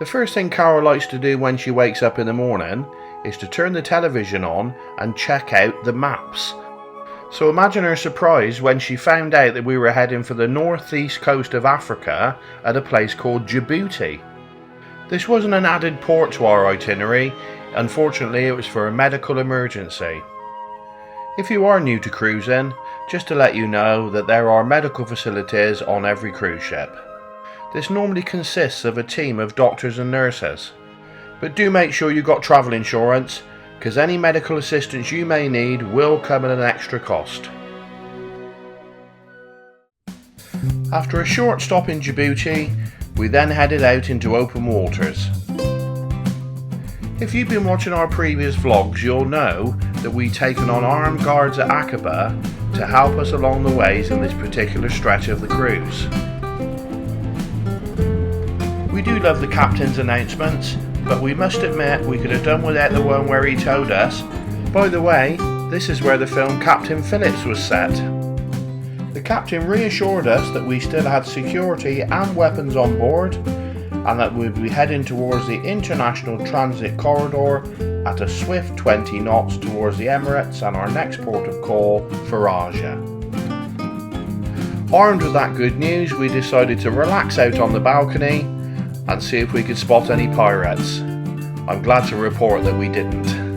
first thing Carole likes to do when she wakes up in the morning is to turn the television on and check out the maps. So imagine her surprise when she found out that we were heading for the northeast coast of Africa at a place called Djibouti. This wasn't an added port to our itinerary, unfortunately it was for a medical emergency. If you are new to cruising, just to let you know that there are medical facilities on every cruise ship. This normally consists of a team of doctors and nurses. But do make sure you've got travel insurance, because any medical assistance you may need will come at an extra cost. After a short stop in Djibouti, we then headed out into open waters. If you've been watching our previous vlogs, you'll know that we've taken on armed guards at Aqaba to help us along the ways in this particular stretch of the cruise. We do love the captain's announcements, but we must admit we could have done without the one where he told us, by the way, this is where the film Captain Phillips was set. The captain reassured us that we still had security and weapons on board, and that we'd be heading towards the international transit corridor at a swift 20 knots towards the Emirates and our next port of call, Faraja. Armed with that good news, we decided to relax out on the balcony and see if we could spot any pirates. I'm glad to report that we didn't.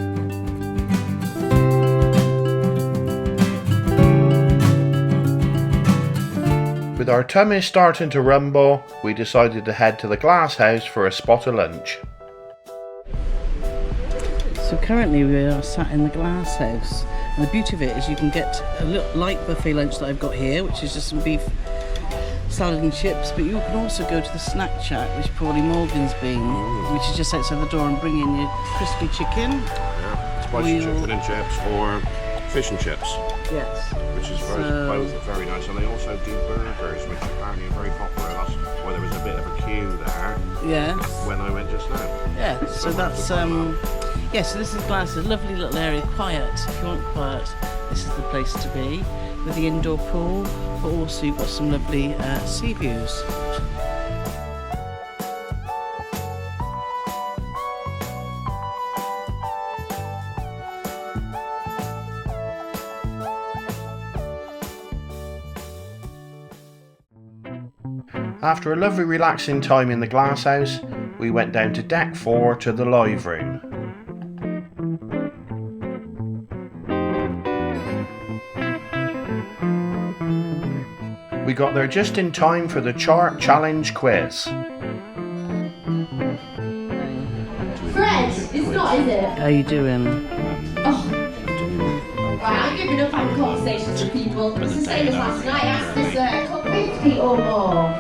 With our tummies starting to rumble, we decided to head to the glass house for a spot of lunch. So currently we are sat in the glass house, and the beauty of it is you can get a little light buffet lunch that I've got here, which is just some beef, salad and chips, but you can also go to the snack shack, which probably Morgan's been, which is just outside the door, and bring in your crispy chicken. Yeah, spicy chicken and chips, or fish and chips. Yes. Which is both very nice, and they also do burgers, which apparently are very popular. That's why there was a bit of a queue there. Yeah. When I went just now. Yeah. So that's yeah. So this is Glass, a lovely little area, quiet. If you want quiet, this is the place to be, with the indoor pool, but also you've got some lovely sea views. After a lovely relaxing time in the glass house, we went down to deck 4 to the live room. We got there just in time for the chart challenge quiz. Fred, it's not, is it? How you doing? Oh. Right, I'm giving up having conversations with people. It's the same as last night. I asked this 50 or more.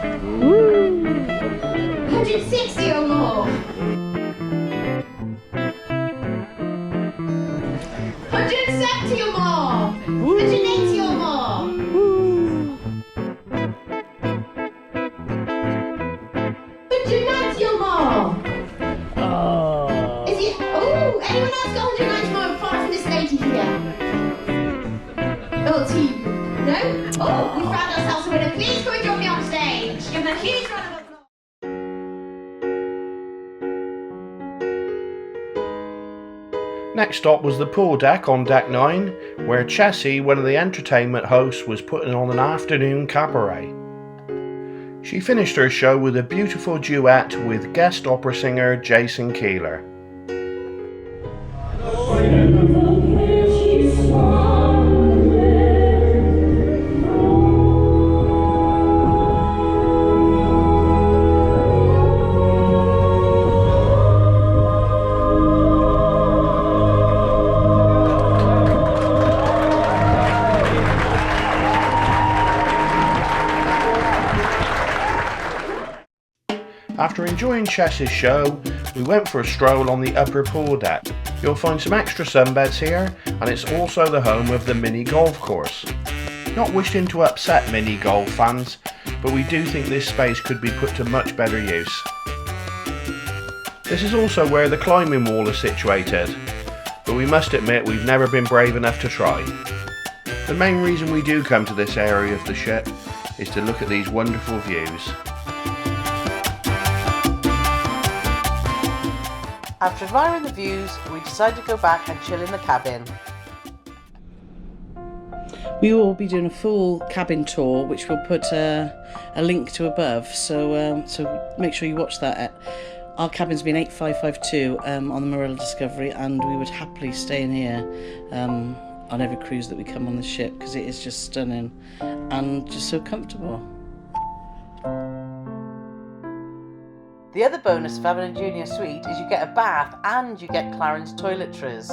160 or more. 170 or more. 180 or more. 190 or more. Oh. Is it? Oh, anyone else got 190 more apart from this lady here? Oh, team. No? Oh, we found ourselves a winner. Please come and join me on stage. Give them a huge round of applause. Next stop was the pool deck on deck 9, where Chessie, one of the entertainment hosts, was putting on an afternoon cabaret. She finished her show with a beautiful duet with guest opera singer Jason Keeler. After enjoying Chess's show, we went for a stroll on the upper pool deck. You'll find some extra sunbeds here, and it's also the home of the mini golf course. Not wishing to upset mini golf fans, but we do think this space could be put to much better use. This is also where the climbing wall is situated, but we must admit we've never been brave enough to try. The main reason we do come to this area of the ship is to look at these wonderful views. After admiring the views, we decided to go back and chill in the cabin. We will be doing a full cabin tour, which we'll put a link to above, so make sure you watch that. Our cabin's been 8552 on the Marella Discovery, and we would happily stay in here on every cruise that we come on the ship, because it is just stunning and just so comfortable. The other bonus of having a junior suite is you get a bath and you get Clarence toiletries.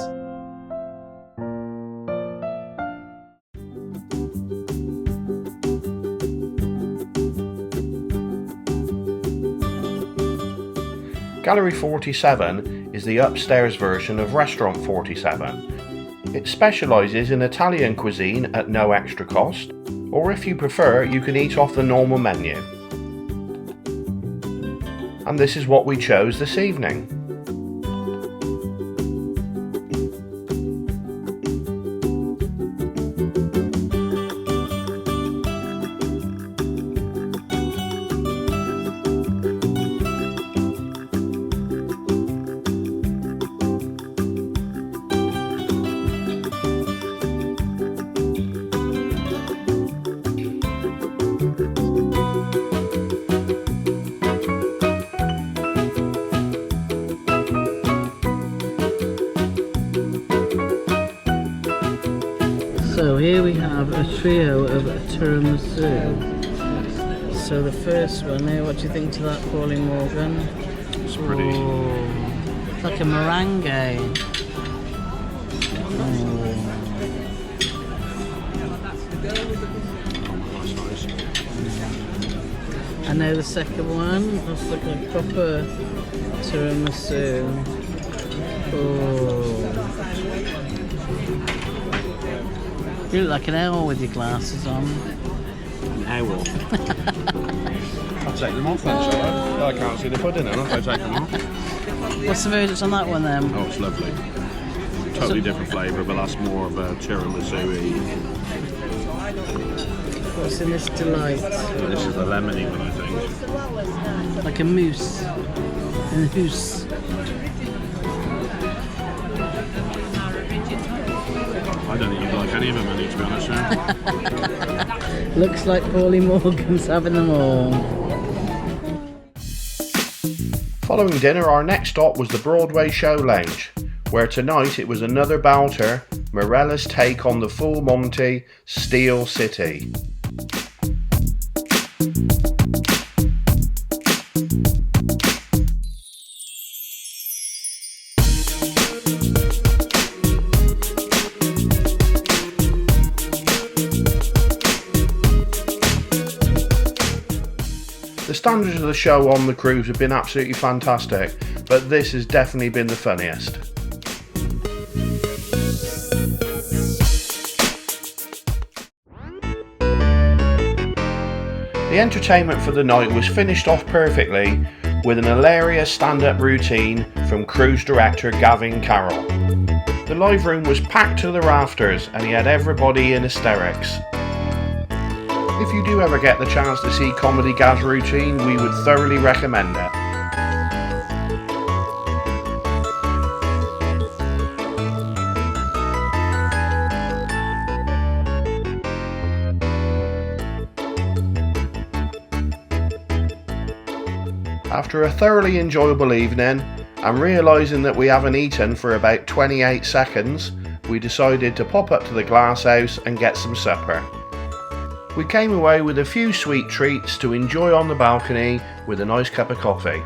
Gallery 47 is the upstairs version of Restaurant 47. It specialises in Italian cuisine at no extra cost, or if you prefer, you can eat off the normal menu. And this is what we chose this evening. So here we have a trio of tiramisu. So the first one there, what do you think to that, Pauline Morgan? It's pretty. It's like a meringue. That's nice. And now the second one, that's like a proper tiramisu. You look like an owl with your glasses on. An owl. I'll take them off then, shall I? I can't see the pudding now, if I take them off. What's the verdict on that one then? Oh, it's lovely. Totally different flavour, but that's more of a tiramisu-y. What's in this delight? This is the lemony one, I think. Like a mousse. And a mousse. I don't think you like any of them, Annie, to be honest with you. Looks like Paulie Morgan's having them all. Following dinner, our next stop was the Broadway Show Lounge, where tonight it was another belter, Marella's take on the Full Monty, Steel City. The standards of the show on the cruise have been absolutely fantastic, but this has definitely been the funniest. The entertainment for the night was finished off perfectly with an hilarious stand-up routine from cruise director Gavin Carole. The live room was packed to the rafters and he had everybody in hysterics. If you do ever get the chance to see Comedy Gav's routine, we would thoroughly recommend it. After a thoroughly enjoyable evening, and realising that we haven't eaten for about 28 seconds, we decided to pop up to the glass house and get some supper. We came away with a few sweet treats to enjoy on the balcony with a nice cup of coffee.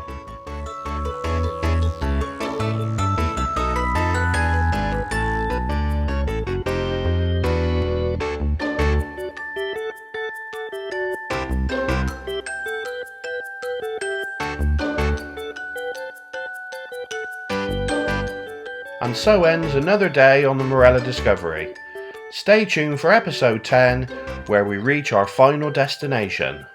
And so ends another day on the Marella Discovery. Stay tuned for episode 10, where we reach our final destination.